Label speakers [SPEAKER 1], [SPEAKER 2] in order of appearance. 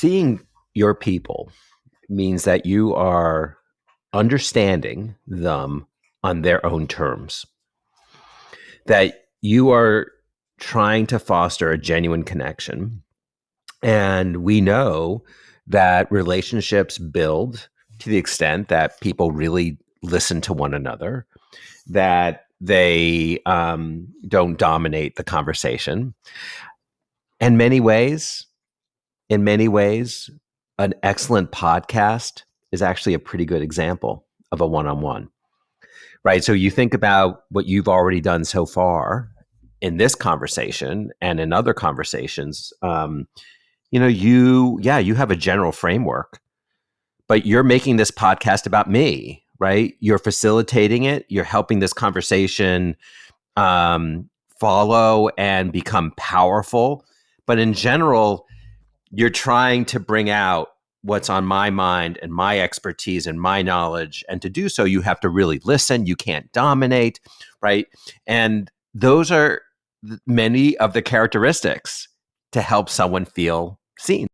[SPEAKER 1] Seeing your people means that you are understanding them on their own terms, that you are trying to foster a genuine connection. And we know that relationships build to the extent that people really listen to one another, that they don't dominate the conversation. In many ways, in many ways, an excellent podcast is actually a pretty good example of a one-on-one, right? So you think about what you've already done so far in this conversation and in other conversations. You have a general framework, but you're making this podcast about me, right? You're facilitating it. You're helping this conversation follow and become powerful. But in general, you're trying to bring out what's on my mind and my expertise and my knowledge. And to do so, you have to really listen. You can't dominate, right? And those are many of the characteristics to help someone feel seen.